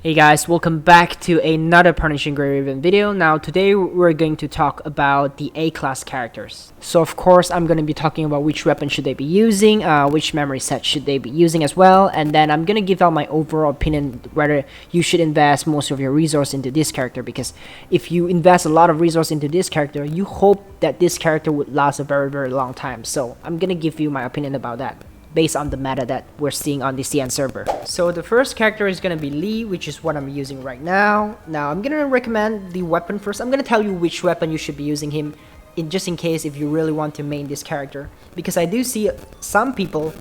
Hey guys, welcome back to another Punishing Grey Raven video. Now today we're going to talk about the A-class characters. So of course I'm going to be talking about which weapon should they be using, which memory set should they be using as well, and then I'm going to give out my overall opinion whether you should invest most of your resource into this character, because if you invest a lot of resource into this character, you hope that this character would last a very long time. So I'm going to give you my opinion about that based on the meta that we're seeing on the CN server. So the first character is going to be Lee, which is what I'm using right now. Now I'm going to recommend the weapon first. I'm going to tell you which weapon you should be using him just in case if you really want to main this character, because I do see some people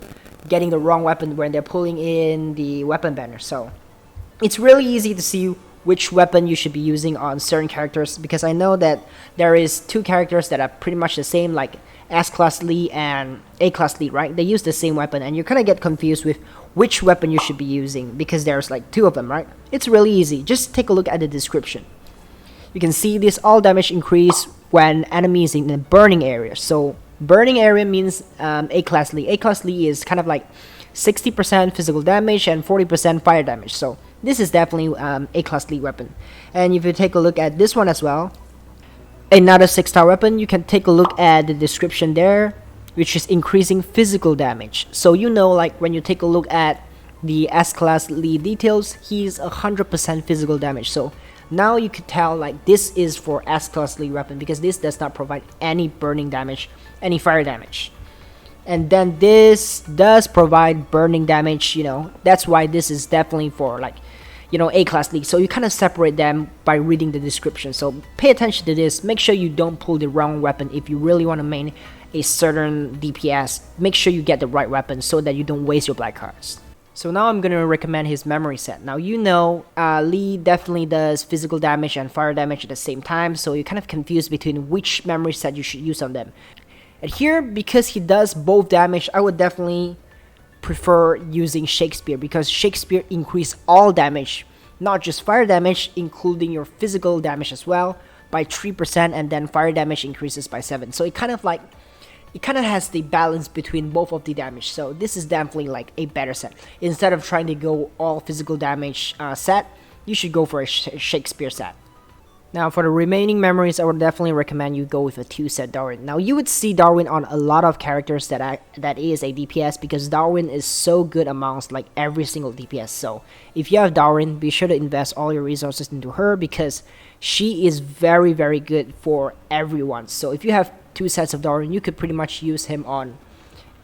getting the wrong weapon when they're pulling in the weapon banner. So it's really easy to see which weapon you should be using on certain characters, because I know that there is two characters that are pretty much the same, like S-Class Lee and A-Class Lee, right? They use the same weapon, and you kind of get confused with which weapon you should be using because there's like two of them, right? It's really easy. Just take a look at the description. You can see this all damage increase when enemies in the burning area. So burning area means A-Class Lee. A-Class Lee is kind of like 60% physical damage and 40% fire damage. So this is definitely A-Class Lee weapon. And if you take a look at this one as well, another 6-star weapon, you can take a look at the description there, which is increasing physical damage. So you know, like when you take a look at the S-Class Lee details, he's 100% physical damage. So now you could tell like this is for S-Class Lee weapon, because this does not provide any burning damage, any fire damage. And then this does provide burning damage, you know, that's why this is definitely for like, you know, A-Class Lee. So you kind of separate them by reading the description. So pay attention to this. Make sure you don't pull the wrong weapon if you really want to main a certain DPS. Make sure you get the right weapon so that you don't waste your black cards. So now I'm going to recommend his memory set. Now you know Lee definitely does physical damage and fire damage at the same time, so you're kind of confused between which memory set you should use on them. And here, because he does both damage, I would definitely prefer using Shakespeare, because Shakespeare increase all damage, not just fire damage, including your physical damage as well, by 3%, and then fire damage increases by 7. So it kind of has the balance between both of the damage. So this is definitely like a better set. Instead of trying to go all physical damage set, you should go for a Shakespeare set. Now for the remaining memories, I would definitely recommend you go with a 2-set Darwin. Now you would see Darwin on a lot of characters that is a DPS, because Darwin is so good amongst like every single DPS. So if you have Darwin, be sure to invest all your resources into her, because she is very good for everyone. So if you have 2 sets of Darwin, you could pretty much use him on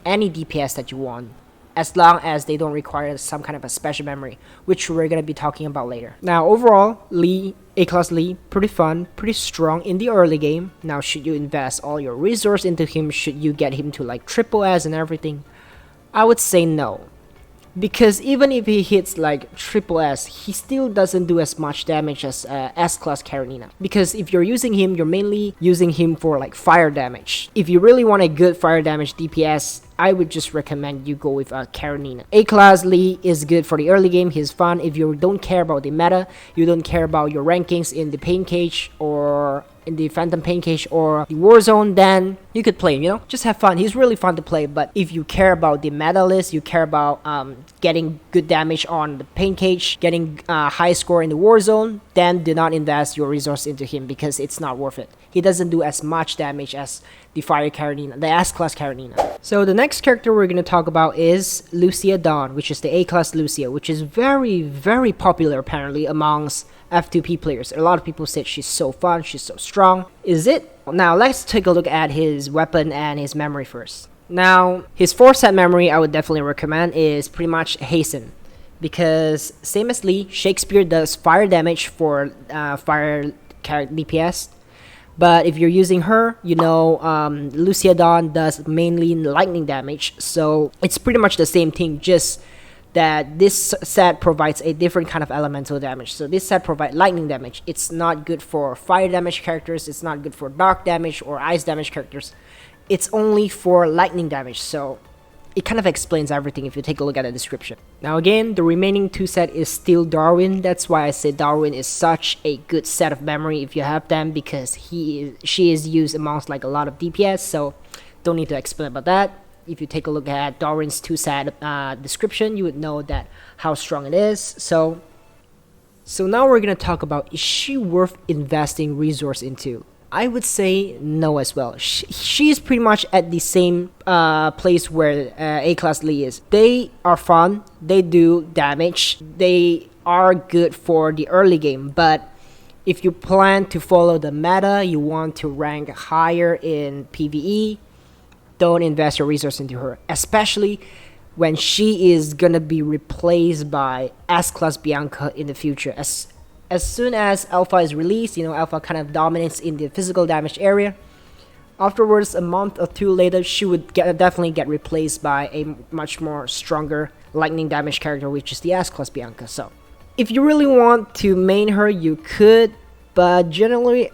any DPS that you want, as long as they don't require some kind of a special memory, which we're going to be talking about later. Now overall, Lee, A-Class Lee, pretty fun, pretty strong in the early game. Now should you invest all your resource into him, should you get him to like triple S and everything? I would say no. Because even if he hits like triple S, he still doesn't do as much damage as S-Class Karenina. Because if you're using him, you're mainly using him for like fire damage. If you really want a good fire damage DPS, I would just recommend you go with Karenina. A-Class Lee is good for the early game. He's fun. If you don't care about the meta, you don't care about your rankings in the Pain Cage or in the Phantom Pain Cage or the Warzone, then you could play him, you know? Just have fun. He's really fun to play. But if you care about the meta list, you care about getting good damage on the Pain Cage, getting high score in the Warzone, then do not invest your resource into him, because it's not worth it. He doesn't do as much damage as the Fire Karenina, the S-Class Karenina. So the next character we're going to talk about is Lucia Dawn, which is the A-Class Lucia, which is very popular apparently amongst F2P players. A lot of people said she's so fun, she's so strong. Is it? Now let's take a look at his weapon and his memory first. Now his 4-set memory I would definitely recommend is pretty much Hasten, because same as Lee, Shakespeare does fire damage for fire DPS. But if you're using her, you know, Lucia Dawn does mainly lightning damage. So it's pretty much the same thing, just that this set provides a different kind of elemental damage. So this set provides lightning damage. It's not good for fire damage characters. It's not good for dark damage or ice damage characters. It's only for lightning damage. So it kind of explains everything if you take a look at the description. Now again, the remaining 2 set is still Darwin. That's why I say Darwin is such a good set of memory if you have them, because she is used amongst like a lot of DPS, so don't need to explain about that. If you take a look at Darwin's 2-set description, you would know that how strong it is. So So now we're gonna talk about, is she worth investing resource into? I would say no as well. She's pretty much at the same place where A-Class Lee is. They are fun, they do damage, they are good for the early game, but if you plan to follow the meta, you want to rank higher in PvE, don't invest your resource into her, especially when she is gonna be replaced by S-Class Bianca in the future. As soon as Alpha is released, Alpha kind of dominates in the physical damage area. Afterwards, a month or two later, she would definitely get replaced by a much more stronger lightning damage character, which is the S-Class Bianca. So, if you really want to main her, you could, but generally,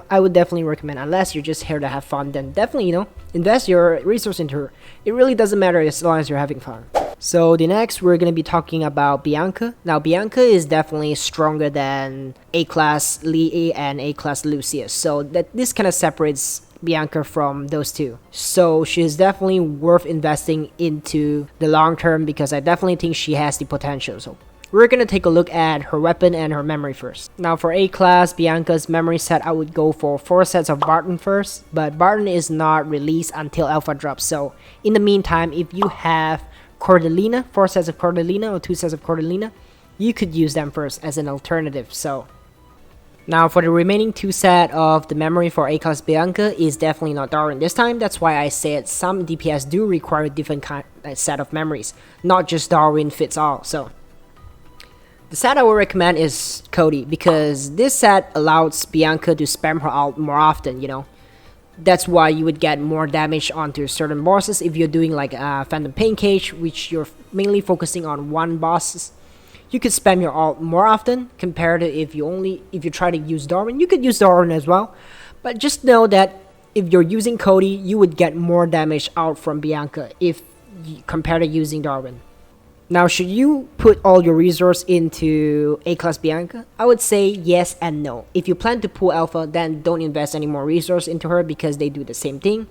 I would definitely recommend, unless you're just here to have fun, then definitely, invest your resource into her. It really doesn't matter as long as you're having fun. So the next, we're going to be talking about Bianca. Now, Bianca is definitely stronger than A-Class Lee and A-Class Lucia. So this kind of separates Bianca from those two. So she's definitely worth investing into the long term, because I definitely think she has the potential. So we're going to take a look at her weapon and her memory first. Now for A-Class Bianca's memory set, I would go for 4 sets of Barton first. But Barton is not released until Alpha drops. So in the meantime, if you have Cordelina, 4 sets of Cordelina or 2 sets of Cordelina, you could use them first as an alternative. So now for the remaining 2 set of the memory for A-Class Bianca is definitely not Darwin this time. That's why I said some DPS do require a different set of memories, not just Darwin fits all. So the set I would recommend is Cody, because this set allows Bianca to spam her ult more often, That's why you would get more damage onto certain bosses if you're doing like Phantom Pain Cage, which you're mainly focusing on one boss. You could spam your ult more often compared to if you try to use Darwin. You could use Darwin as well, but just know that if you're using Cody, you would get more damage out from Bianca compared to using Darwin. Now, should you put all your resource into A-Class Bianca? I would say yes and no. If you plan to pull Alpha, then don't invest any more resource into her, because they do the same thing.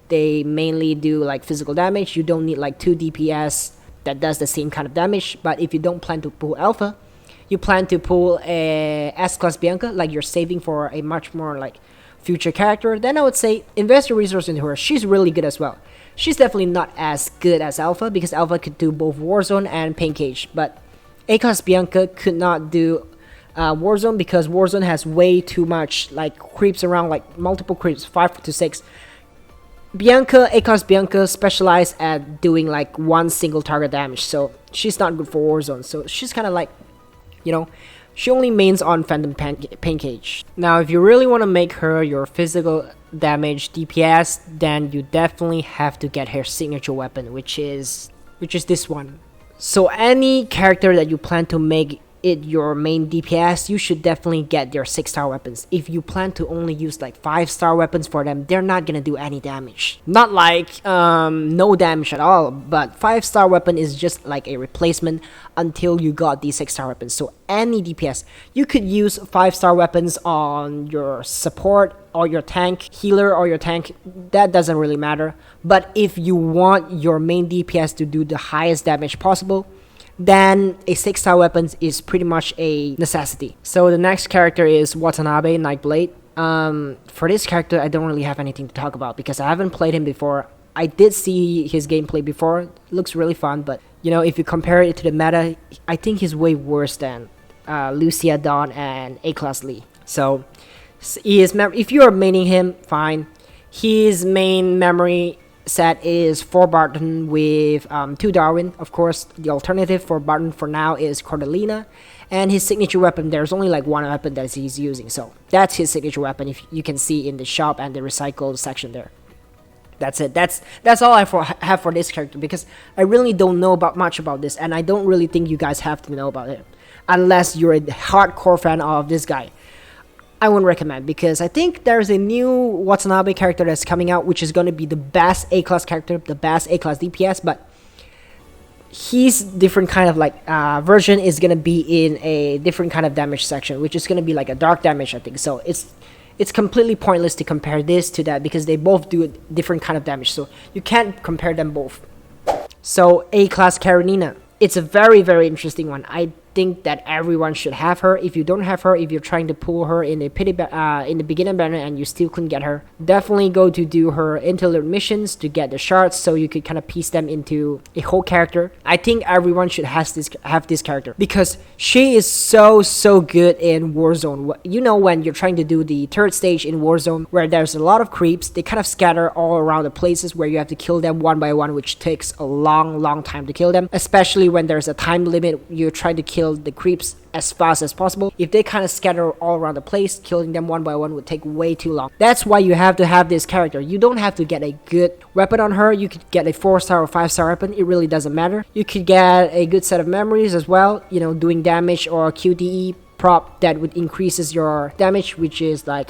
They mainly do like physical damage. You don't need like 2 DPS that does the same kind of damage. But if you don't plan to pull Alpha, you plan to pull a S-Class Bianca, like you're saving for a much more like future character, then I would say invest your resource into her. She's really good as well. She's definitely not as good as Alpha, because Alpha could do both Warzone and Pain Cage, but A-Class Bianca could not do Warzone, because Warzone has way too much like creeps around, like multiple creeps, 5 to 6. A-Class Bianca specialized at doing like one single target damage, so she's not good for Warzone. So she's kind of like, she only mains on Phantom Pain Cage. Now, if you really want to make her your physical damage DPS, then you definitely have to get her signature weapon, which is this one. So any character that you plan to make it your main DPS, you should definitely get their 6-star weapons. If you plan to only use like 5-star weapons for them, they're not gonna do any damage. Not like no damage at all, but 5-star weapon is just like a replacement until you got these 6-star weapons. So any DPS, you could use 5-star weapons on your support or your tank, healer or your tank, that doesn't really matter. But if you want your main DPS to do the highest damage possible, then a 6-star weapon is pretty much a necessity. So the next character is Watanabe Nightblade. For this character, I don't really have anything to talk about, because I haven't played him before. I did see his gameplay before. It looks really fun, but if you compare it to the meta, I think he's way worse than Lucia Dawn and A-Class Lee. So if you are maining him, fine. His main memory set is 4 Barton with 2 Darwin. Of course, the alternative for Barton for now is Cordelina, and his signature weapon, there's only like one weapon that he's using, so that's his signature weapon. If you can see in the shop and the recycled section there, that's it. That's all I have for this character, because I really don't know much about this, and I don't really think you guys have to know about it unless you're a hardcore fan of this guy. I wouldn't recommend, because I think there's a new Watanabe character that's coming out, which is going to be the best A-Class character, the best A-Class DPS, but his different kind of like version is going to be in a different kind of damage section, which is going to be like a dark damage, I think. So it's completely pointless to compare this to that, because they both do a different kind of damage, so you can't compare them both. So A-Class Karenina, it's a very, very interesting one. I think that everyone should have her. If you don't have her, if you're trying to pull her in a in the beginner banner and you still couldn't get her, definitely go to do her interlude missions to get the shards, so you could kind of piece them into a whole character. I think everyone should have this character because she is so good in Warzone. You know, when you're trying to do the third stage in Warzone where there's a lot of creeps, they kind of scatter all around the places where you have to kill them one by one, which takes a long time to kill them, especially when there's a time limit. You're trying to kill the creeps as fast as possible. If they kind of scatter all around the place, killing them one by one would take way too long. That's why you have to have this character. You don't have to get a good weapon on her. You could get a 4-star or 5-star weapon. It really doesn't matter. You could get a good set of memories as well, you know, doing damage, or QTE prop that would increases your damage, which is like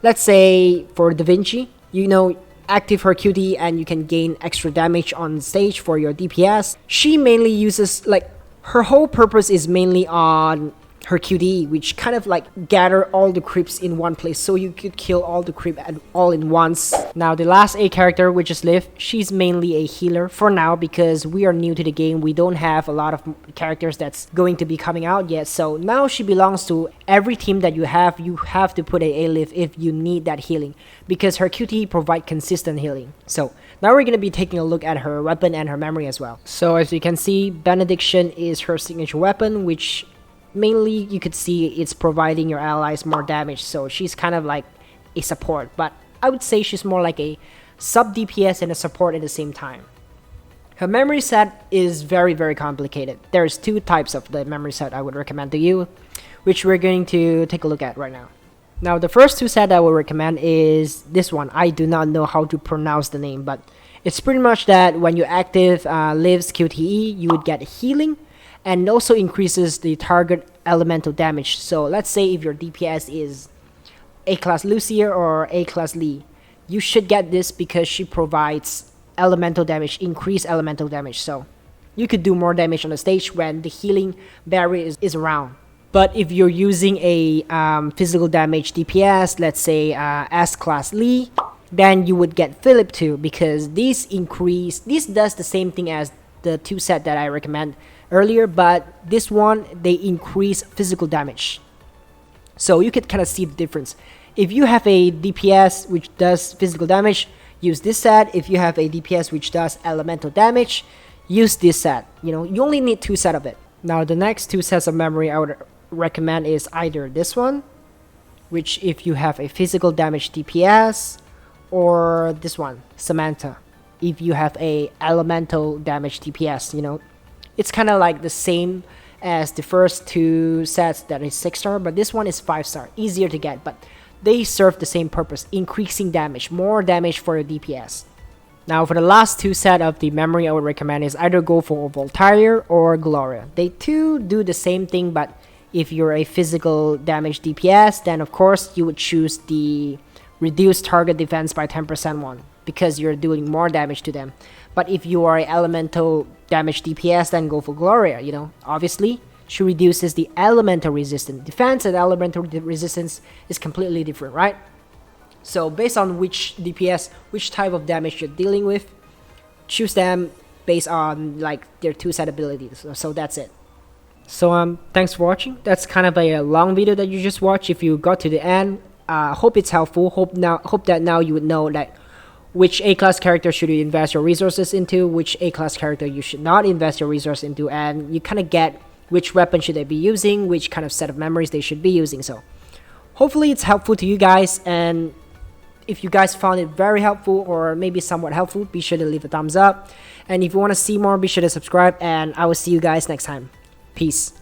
let's say for Da Vinci, you know, active her QTE and you can gain extra damage on stage for your DPS. She mainly uses, like, her whole purpose is mainly on her QTE, which kind of like gather all the creeps in one place, so you could kill all the creep all in once. Now the last A character, which is Liv, she's mainly a healer for now because we are new to the game. We don't have a lot of characters that's going to be coming out yet, so now she belongs to every team that you have. You have to put a Liv if you need that healing because her QTE provide consistent healing. So now we're going to be taking a look at her weapon and her memory as well. So as you can see, Benediction is her signature weapon, which mainly you could see it's providing your allies more damage, so she's kind of like a support, but I would say she's more like a sub DPS and a support at the same time. Her memory set is very complicated. There's two types of the memory set I would recommend to you, which we're going to take a look at right now. Now the first two set I will recommend is this one. I do not know how to pronounce the name, but it's pretty much that when you active Liv's QTE, you would get healing, and also increases the target elemental damage. So let's say if your DPS is A-class Lucia or A-class Lee, you should get this because she provides elemental damage, increased elemental damage. So you could do more damage on the stage when the healing barrier is around. But if you're using a physical damage DPS, let's say S-class Lee, then you would get Philip too, because this does the same thing as the two set that I recommend earlier, but this one, they increase physical damage. So you could kind of see the difference. If you have a DPS which does physical damage, use this set. If you have a DPS which does elemental damage, use this set. You know, you only need two sets of it. Now the next two sets of memory I would recommend is either this one, which if you have a physical damage DPS, or this one, Samantha, if you have a elemental damage DPS. You know, it's kind of like the same as the first two sets that is 6-star, but this one is 5-star, easier to get, but they serve the same purpose, increasing damage, more damage for your DPS. Now for the last two set of the memory I would recommend is either go for Voltaire or Gloria. They too do the same thing, but if you're a physical damage DPS, then of course you would choose the reduced target defense by 10% one, because you're doing more damage to them. But if you are an elemental damage DPS, then go for Gloria. You know, obviously she reduces the elemental resistance. Defense and elemental resistance is completely different, right? So based on which DPS, which type of damage you're dealing with, choose them based on like their two set abilities. So that's it. So thanks for watching. That's kind of a long video that you just watched. If you got to the end, hope it's helpful. Hope that now you would know that which A-class character should you invest your resources into, which A-class character you should not invest your resources into, and you kind of get which weapon should they be using, which kind of set of memories they should be using. So hopefully it's helpful to you guys, and if you guys found it very helpful or maybe somewhat helpful, be sure to leave a thumbs up, and if you want to see more, be sure to subscribe, and I will see you guys next time. Peace.